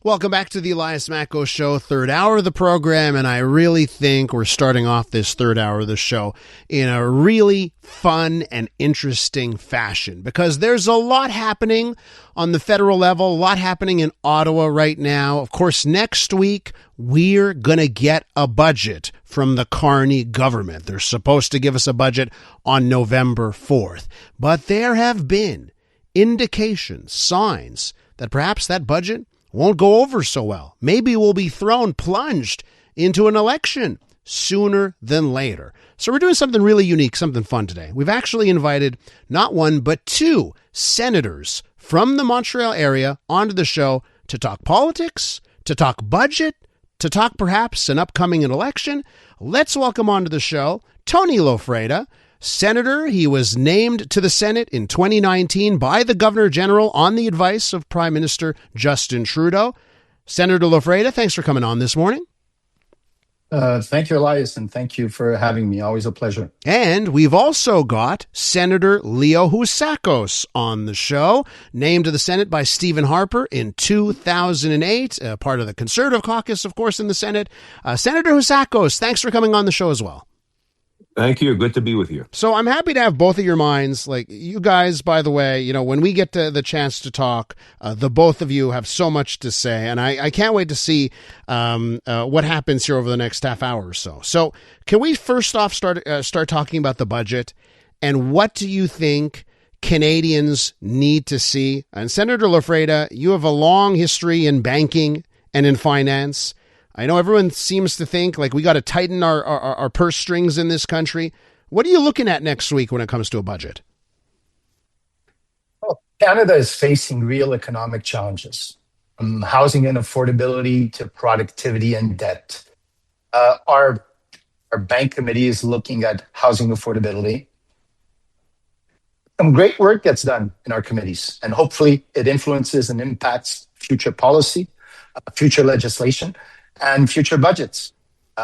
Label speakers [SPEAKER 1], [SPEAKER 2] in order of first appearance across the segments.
[SPEAKER 1] Welcome back to the Elias Makos Show, third hour of the program, and I really think we're starting off this third hour of the show in a really fun and interesting fashion because there's a lot happening on the federal level, a lot happening in Ottawa right now. Of course, next week, we're going to get a budget from the Carney government. They're supposed to give us a budget on November 4th, but there have been indications, signs that perhaps that budget won't go over so well. Maybe we'll be plunged into an election sooner than later. So we're doing something really unique, something fun today. We've actually invited not one, but two senators from the Montreal area onto the show to talk politics, to talk budget, to talk perhaps an upcoming election. Let's welcome onto the show Tony Loffreda, Senator. He was named to the Senate in 2019 by the Governor General on the advice of Prime Minister Justin Trudeau. Senator Loffreda, thanks for coming on this morning.
[SPEAKER 2] Thank you, Elias, and thank you for having me. Always a pleasure.
[SPEAKER 1] And we've also got Senator Leo Housakos on the show, named to the Senate by Stephen Harper in 2008, part of the Conservative caucus, of course, in the Senate. Senator Housakos, thanks for coming on the show as well.
[SPEAKER 3] Thank you. Good to be with you.
[SPEAKER 1] So I'm happy to have both of your minds. Like you guys, by the way, you know, when we get to the chance to talk, the both of you have so much to say, and I can't wait to see what happens here over the next half hour or so. So can we first off start talking about the budget, and what do you think Canadians need to see? And Senator Loffreda, you have a long history in banking and in finance. I know everyone seems to think like we got to tighten our purse strings in this country. What are you looking at next week when it comes to a budget?
[SPEAKER 2] Well, Canada is facing real economic challenges, from housing and affordability to productivity and debt. Our bank committee is looking at housing affordability. Some great work gets done in our committees, and hopefully it influences and impacts future policy, future legislation, and future budgets.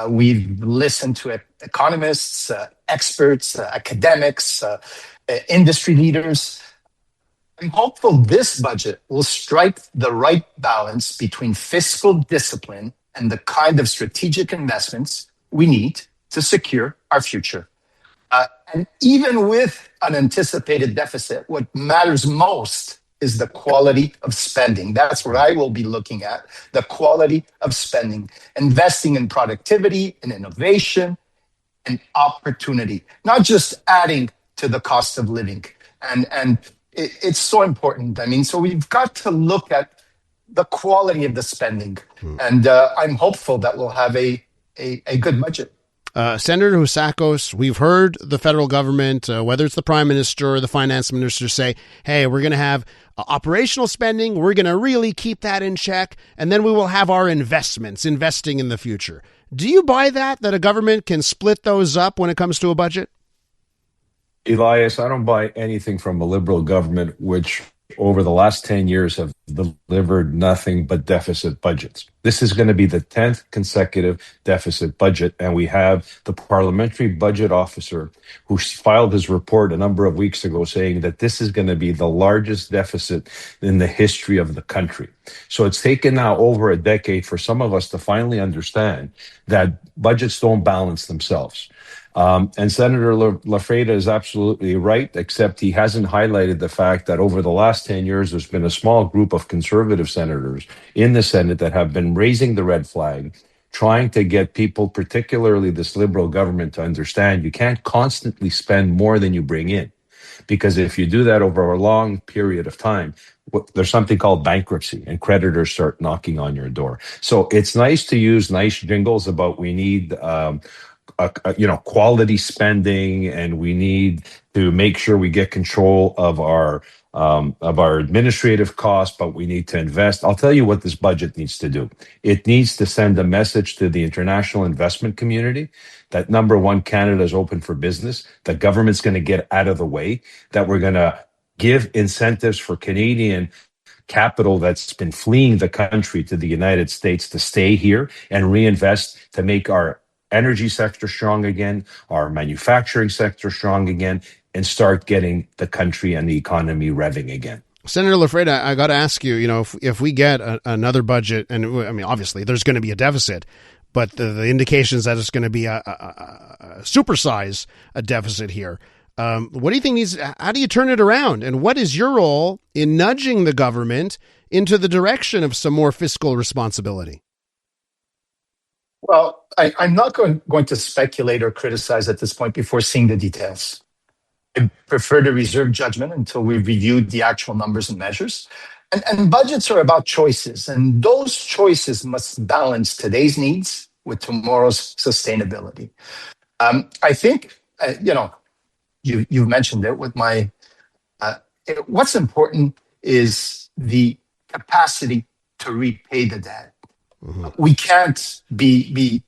[SPEAKER 2] We've listened to economists, experts, academics, industry leaders. I'm hopeful this budget will strike the right balance between fiscal discipline and the kind of strategic investments we need to secure our future. And even with an anticipated deficit, what matters most is the quality of spending. That's what I will be looking at, the quality of spending, investing in productivity and innovation and opportunity, not just adding to the cost of living. And it's so important. I mean, so we've got to look at the quality of the spending. And I'm hopeful that we'll have a good budget.
[SPEAKER 1] Senator Housakos, we've heard the federal government, whether it's the prime minister or the finance minister, say, hey, we're going to have operational spending. We're going to really keep that in check. And then we will have our investing in the future. Do you buy that a government can split those up when it comes to a budget?
[SPEAKER 3] Elias, I don't buy anything from a liberal government, which over the last 10 years have delivered nothing but deficit budgets. This is going to be the 10th consecutive deficit budget, and we have the parliamentary budget officer who filed his report a number of weeks ago saying that this is going to be the largest deficit in the history of the country. So it's taken now over a decade for some of us to finally understand that budgets don't balance themselves. And Senator Loffreda is absolutely right, except he hasn't highlighted the fact that over the last 10 years, there's been a small group of conservative senators in the Senate that have been raising the red flag, trying to get people, particularly this liberal government, to understand you can't constantly spend more than you bring in. Because if you do that over a long period of time, there's something called bankruptcy and creditors start knocking on your door. So it's nice to use nice jingles about we need quality spending, and we need to make sure we get control of our administrative costs, but we need to invest. I'll tell you what this budget needs to do. It needs to send a message to the international investment community that, number one, Canada is open for business, that government's going to get out of the way, that we're going to give incentives for Canadian capital that's been fleeing the country to the United States to stay here and reinvest to make our energy sector strong again, our manufacturing sector strong again, and start getting the country and the economy revving again.
[SPEAKER 1] Senator Loffreda, I got to ask you, if we get another budget, and I mean, obviously there's going to be a deficit, but the indications that it's going to be a supersize a deficit here. What do you think how do you turn it around? And what is your role in nudging the government into the direction of some more fiscal responsibility?
[SPEAKER 2] Well, I'm not going to speculate or criticize at this point before seeing the details. I prefer to reserve judgment until we've reviewed the actual numbers and measures. And budgets are about choices, and those choices must balance today's needs with tomorrow's sustainability. I think, you've mentioned it with my, what's important is the capacity to repay the debt. Mm-hmm. We can't be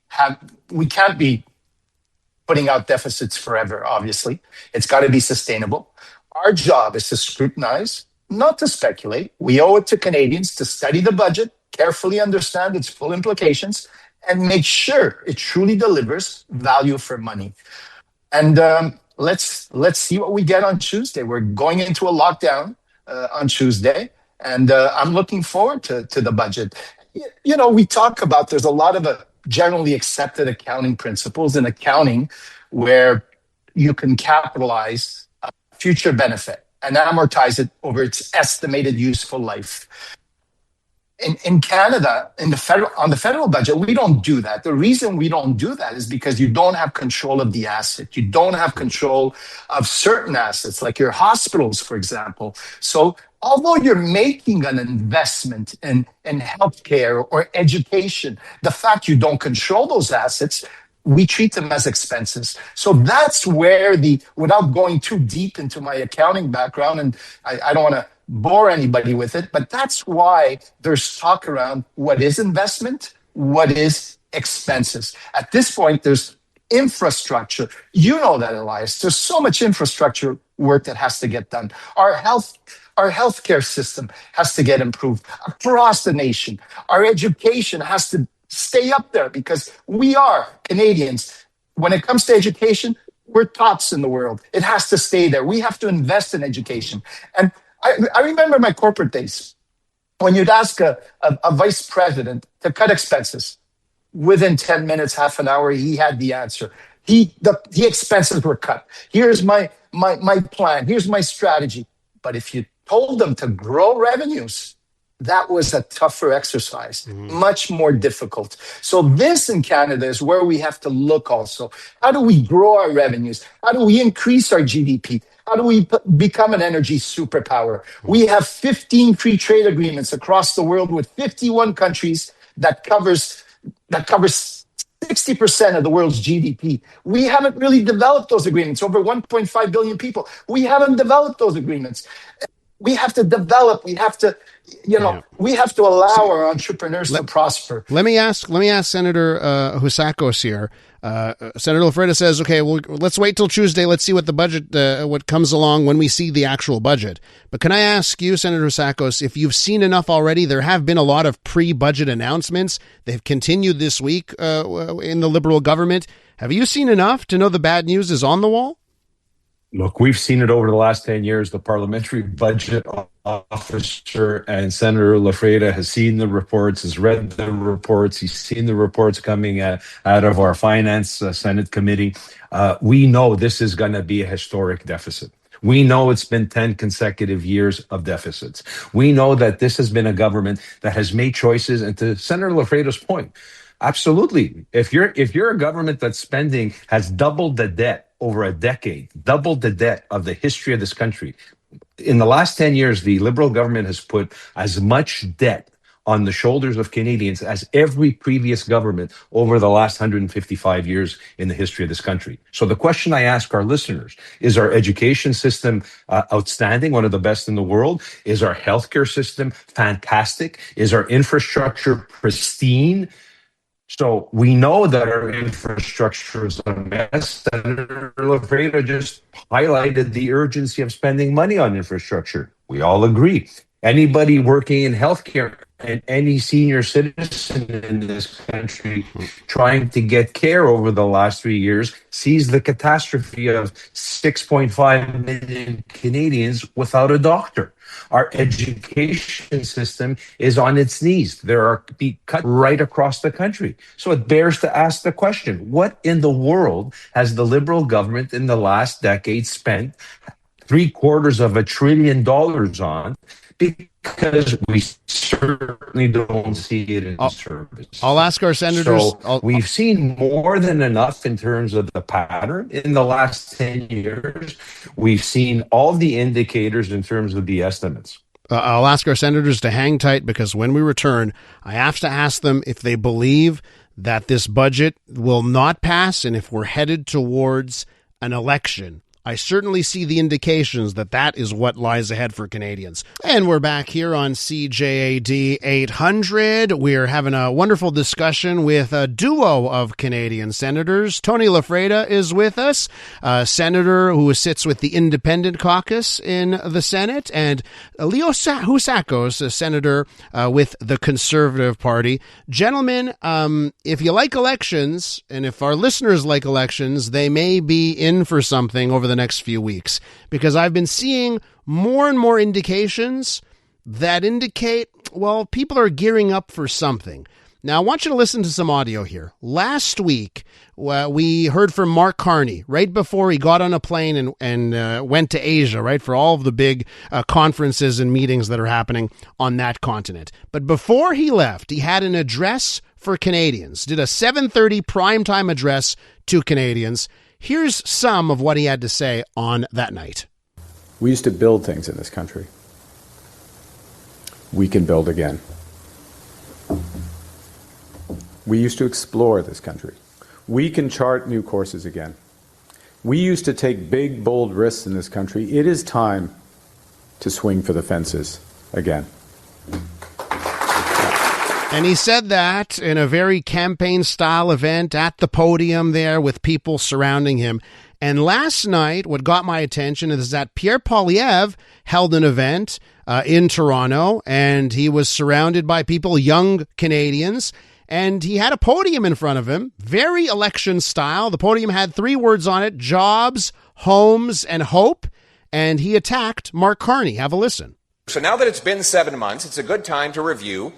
[SPEAKER 2] putting out deficits forever, obviously. It's got to be sustainable. Our job is to scrutinize, not to speculate. We owe it to Canadians to study the budget, carefully understand its full implications, and make sure it truly delivers value for money. And let's see what we get on Tuesday. We're going into a lockdown on Tuesday, and I'm looking forward to the budget. We talk about there's a lot of generally accepted accounting principles in accounting where you can capitalize a future benefit and amortize it over its estimated useful life. In Canada, on the federal budget, we don't do that. The reason we don't do that is because you don't have control of the asset. You don't have control of certain assets, like your hospitals, for example. So although you're making an investment in healthcare or education, the fact you don't control those assets, we treat them as expenses. So that's where without going too deep into my accounting background, and I don't want to bore anybody with it, but that's why there's talk around what is investment, what is expenses. At this point, there's infrastructure. You know that, Elias. There's so much infrastructure work that has to get done. Our healthcare system has to get improved across the nation. Our education has to stay up there because we are Canadians. When it comes to education, we're tops in the world. It has to stay there. We have to invest in education. And I remember my corporate days when you'd ask a vice president to cut expenses. Within 10 minutes, half an hour, he had the answer. The expenses were cut. Here's my plan. Here's my strategy. But if you told them to grow revenues, that was a tougher exercise, much more difficult. So this in Canada is where we have to look also. How do we grow our revenues? How do we increase our GDP? How do we become an energy superpower? We have 15 free trade agreements across the world with 51 countries that covers 60% of the world's GDP. We haven't really developed those agreements. Over 1.5 billion people. We haven't developed those agreements. We have to develop. We have to, we have to allow our entrepreneurs to prosper.
[SPEAKER 1] Let me ask Senator Housakos here. Senator Loffreda says, okay, well, let's wait till Tuesday. Let's see what the budget, what comes along when we see the actual budget. But can I ask you, Senator Housakos, if you've seen enough already? There have been a lot of pre-budget announcements. They've continued this week in the Liberal government. Have you seen enough to know the bad news is on the wall?
[SPEAKER 3] Look, we've seen it over the last 10 years. The parliamentary budget officer and Senator Loffreda has seen the reports, has read the reports. He's seen the reports coming out of our Finance Senate committee. We know this is going to be a historic deficit. We know it's been 10 consecutive years of deficits. We know that this has been a government that has made choices. And to Senator Loffreda's point, absolutely. If you're a government that's spending, has doubled the debt over a decade, doubled the debt of the history of this country. In the last 10 years, the Liberal government has put as much debt on the shoulders of Canadians as every previous government over the last 155 years in the history of this country. So the question I ask our listeners, is our education system outstanding, one of the best in the world? Is our healthcare system fantastic? Is our infrastructure pristine? So we know that our infrastructure is a mess. Senator Loffreda just highlighted the urgency of spending money on infrastructure. We all agree. Anybody working in healthcare and any senior citizen in this country trying to get care over the last 3 years sees the catastrophe of 6.5 million Canadians without a doctor. Our education system is on its knees. There are be cut right across the country. So it bears to ask the question, what in the world has the Liberal government in the last decade spent $750 billion on? Because we certainly don't see it in service.
[SPEAKER 1] I'll ask our senators.
[SPEAKER 3] So we've seen more than enough in terms of the pattern in the last 10 years. We've seen all the indicators in terms of the estimates.
[SPEAKER 1] I'll ask our senators to hang tight, because when we return, I have to ask them if they believe that this budget will not pass and if we're headed towards an election. I certainly see the indications that that is what lies ahead for Canadians. And we're back here on CJAD 800. We're having a wonderful discussion with a duo of Canadian senators. Tony Loffreda is with us, a senator who sits with the Independent Caucus in the Senate, and Elias Housakos, a senator with the Conservative Party. Gentlemen, if you like elections, and if our listeners like elections, they may be in for something over the next few weeks, because I've been seeing more and more indications that indicate, well, people are gearing up for something. Now, I want you to listen to some audio here. Last week, we heard from Mark Carney right before he got on a plane and went to Asia, right, for all of the big conferences and meetings that are happening on that continent. But before he left, he had an address for Canadians, did a 7:30 primetime address to Canadians. Here's some of what he had to say on that night.
[SPEAKER 4] We used to build things in this country. We can build again. We used to explore this country. We can chart new courses again. We used to take big, bold risks in this country. It is time to swing for the fences again.
[SPEAKER 1] And he said that in a very campaign-style event at the podium there with people surrounding him. And last night, what got my attention is that Pierre Poilievre held an event in Toronto, and he was surrounded by people, young Canadians, and he had a podium in front of him, very election style. The podium had 3 words on it: jobs, homes, and hope. And he attacked Mark Carney. Have a listen.
[SPEAKER 5] So now that it's been 7 months, it's a good time to review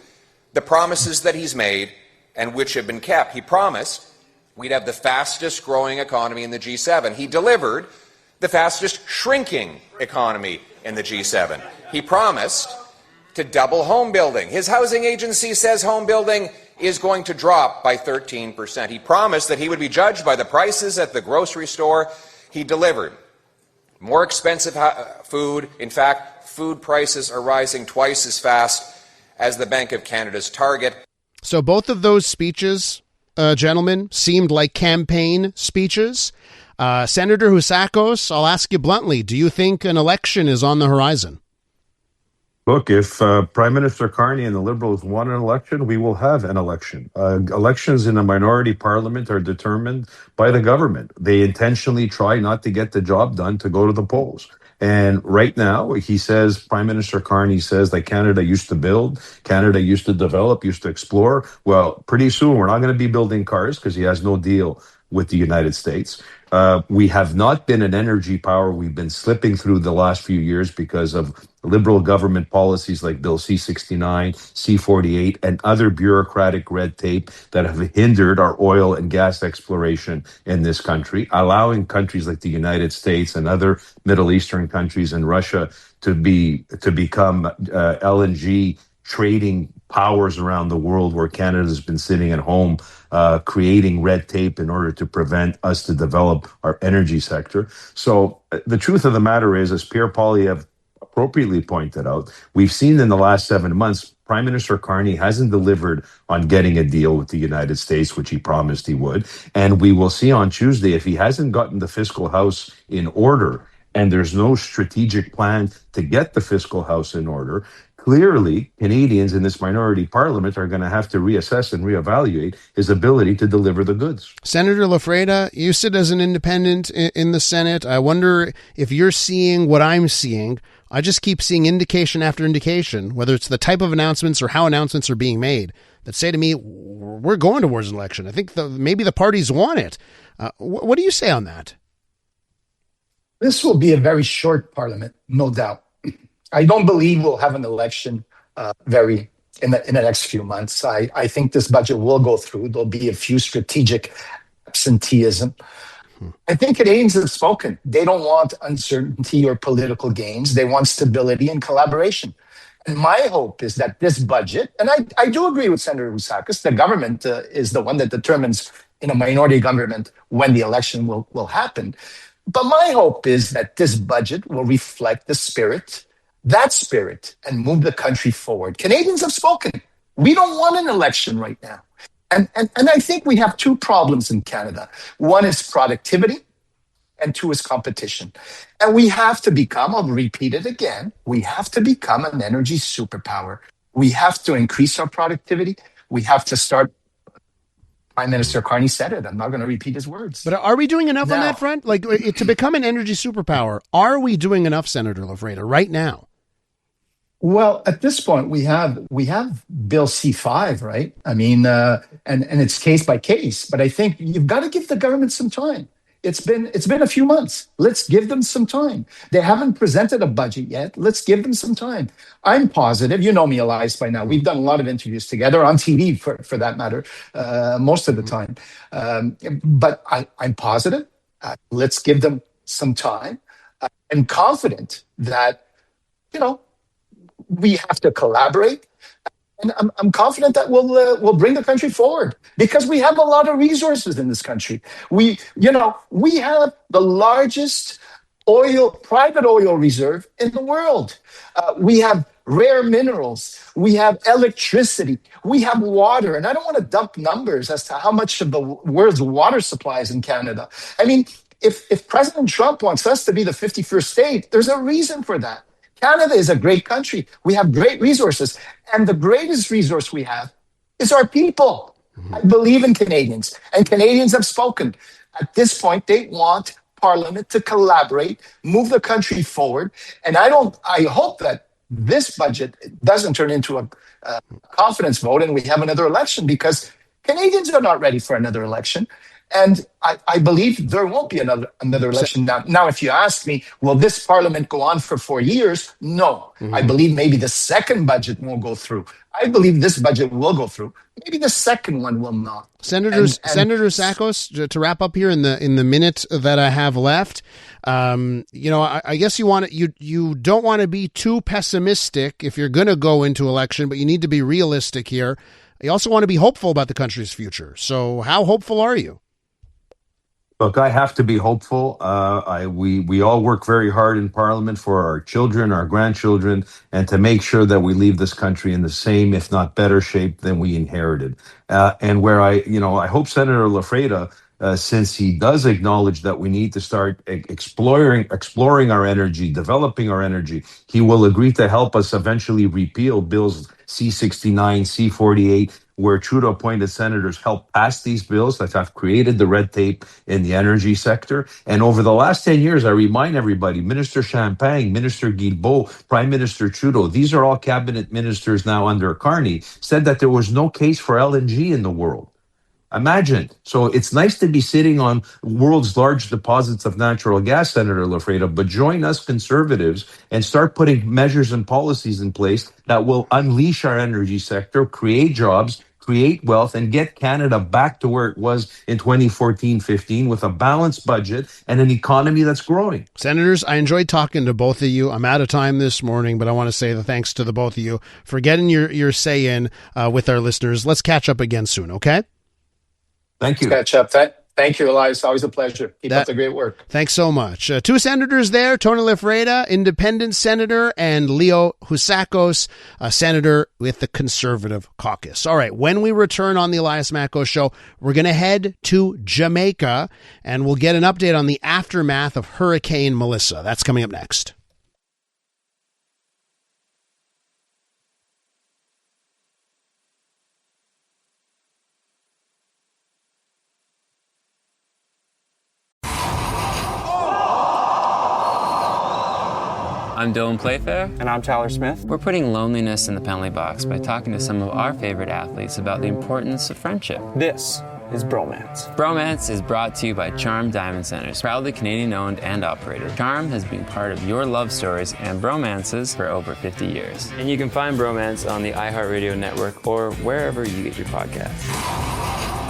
[SPEAKER 5] the promises that he's made and which have been kept. He promised we'd have the fastest growing economy in the G7. He delivered the fastest shrinking economy in the G7. He promised to double home building. His housing agency says home building is going to drop by 13%. He promised that he would be judged by the prices at the grocery store. He delivered. More expensive food. In fact, food prices are rising twice as fast as the Bank of Canada's target.
[SPEAKER 1] So both of those speeches, gentlemen, seemed like campaign speeches. Senator Housakos, I'll ask you bluntly, do you think an election is on the horizon?
[SPEAKER 3] Look, if Prime Minister Carney and the Liberals won an election, we will have an election. Elections in a minority parliament are determined by the government. They intentionally try not to get the job done to go to the polls. And right now, he says, Prime Minister Carney says that Canada used to build, Canada used to develop, used to explore. Well, pretty soon we're not going to be building cars because he has no deal with the United States. We have not been an energy power. We've been slipping through the last few years because of Liberal government policies like Bill C-69, C-48, and other bureaucratic red tape that have hindered our oil and gas exploration in this country, allowing countries like the United States and other Middle Eastern countries and Russia to become LNG trading powers around the world, where Canada has been sitting at home creating red tape in order to prevent us to develop our energy sector. So the truth of the matter is, as Pierre Poilievre appropriately pointed out, we've seen in the last 7 months, Prime Minister Carney hasn't delivered on getting a deal with the United States, which he promised he would. And we will see on Tuesday, if he hasn't gotten the fiscal house in order, and there's no strategic plan to get the fiscal house in order, clearly Canadians in this minority parliament are going to have to reassess and reevaluate his ability to deliver the goods.
[SPEAKER 1] Senator Loffreda, you sit as an independent in the Senate. I wonder if you're seeing what I'm seeing. I just keep seeing indication after indication, whether it's the type of announcements or how announcements are being made, that say to me, we're going towards an election. I think maybe the parties want it. What do you say on that?
[SPEAKER 2] This will be a very short parliament, no doubt. I don't believe we'll have an election in the next few months. I think this budget will go through. There'll be a few strategic absenteeism. I think Canadians have spoken. They don't want uncertainty or political gains. They want stability and collaboration. And my hope is that this budget, and I do agree with Senator Housakos, the government is the one that determines in a minority government when the election will happen. But my hope is that this budget will reflect that spirit, and move the country forward. Canadians have spoken. We don't want an election right now. And I think we have two problems in Canada. One is productivity, and two is competition. And we have to become, I'll repeat it again, we have to become an energy superpower. We have to increase our productivity. We have to start. Prime Minister Carney said it. I'm not going to repeat his words.
[SPEAKER 1] But are we doing enough on that front? Like, to become an energy superpower, are we doing enough, Senator Loffreda, right now?
[SPEAKER 2] Well, at this point, we have Bill C5, right? I mean, and it's case by case. But I think you've got to give the government some time. It's been a few months. Let's give them some time. They haven't presented a budget yet. Let's give them some time. I'm positive. You know me, Elias, by now. We've done a lot of interviews together on TV, for that matter, most of the time. But I'm positive. Let's give them some time. I'm confident that, we have to collaborate. And I'm confident that we'll bring the country forward because we have a lot of resources in this country. We have the largest private oil reserve in the world. We have rare minerals. We have electricity. We have water. And I don't want to dump numbers as to how much of the world's water supply is in Canada. I mean, if President Trump wants us to be the 51st state, there's a reason for that. Canada is a great country. We have great resources. And the greatest resource we have is our people. I believe in Canadians. And Canadians have spoken. At this point, they want Parliament to collaborate, move the country forward. And I hope that this budget doesn't turn into a confidence vote and we have another election because Canadians are not ready for another election. And I believe there won't be another election. Now, if you ask me, will this parliament go on for 4 years? No. I believe maybe the second budget won't go through. I believe this budget will go through. Maybe the second one will not.
[SPEAKER 1] Senator Housakos, to wrap up here in the minute that I have left, I guess you don't want to be too pessimistic if you're going to go into election, but you need to be realistic here. You also want to be hopeful about the country's future. So how hopeful are you?
[SPEAKER 3] Look, I have to be hopeful. We all work very hard in Parliament for our children, our grandchildren, and to make sure that we leave this country in the same, if not better shape than we inherited. And where I hope Senator Loffreda, since he does acknowledge that we need to start exploring our energy, developing our energy, he will agree to help us eventually repeal bills C-69, C-48, where Trudeau-appointed senators helped pass these bills that have created the red tape in the energy sector. And over the last 10 years, I remind everybody, Minister Champagne, Minister Guilbeault, Prime Minister Trudeau, these are all cabinet ministers now under Carney, said that there was no case for LNG in the world. Imagine. So it's nice to be sitting on world's large deposits of natural gas, Senator Loffreda, but join us conservatives and start putting measures and policies in place that will unleash our energy sector, create jobs, create wealth, and get Canada back to where it was in 2014-15 with a balanced budget and an economy that's growing.
[SPEAKER 1] Senators, I enjoyed talking to both of you. I'm out of time this morning, but I want to say the thanks to the both of you for getting your say in with our listeners. Let's catch up again soon, okay?
[SPEAKER 3] Thank you.
[SPEAKER 2] Catch up. Thank you, Elias. Always a pleasure. Keep up the great work.
[SPEAKER 1] Thanks so much. Two senators there, Tony Loffreda, independent senator, and Leo Housakos, a senator with the Conservative Caucus. All right, when we return on the Elias Makos Show, we're going to head to Jamaica, and we'll get an update on the aftermath of Hurricane Melissa. That's coming up next.
[SPEAKER 6] I'm Dylan Playfair.
[SPEAKER 7] And I'm Tyler Smith.
[SPEAKER 6] We're putting loneliness in the penalty box by talking to some of our favorite athletes about the importance of friendship.
[SPEAKER 7] This is Bromance.
[SPEAKER 6] Bromance is brought to you by Charm Diamond Centers, proudly Canadian-owned and operated. Charm has been part of your love stories and bromances for over 50 years. And you can find Bromance on the iHeartRadio network or wherever you get your podcasts.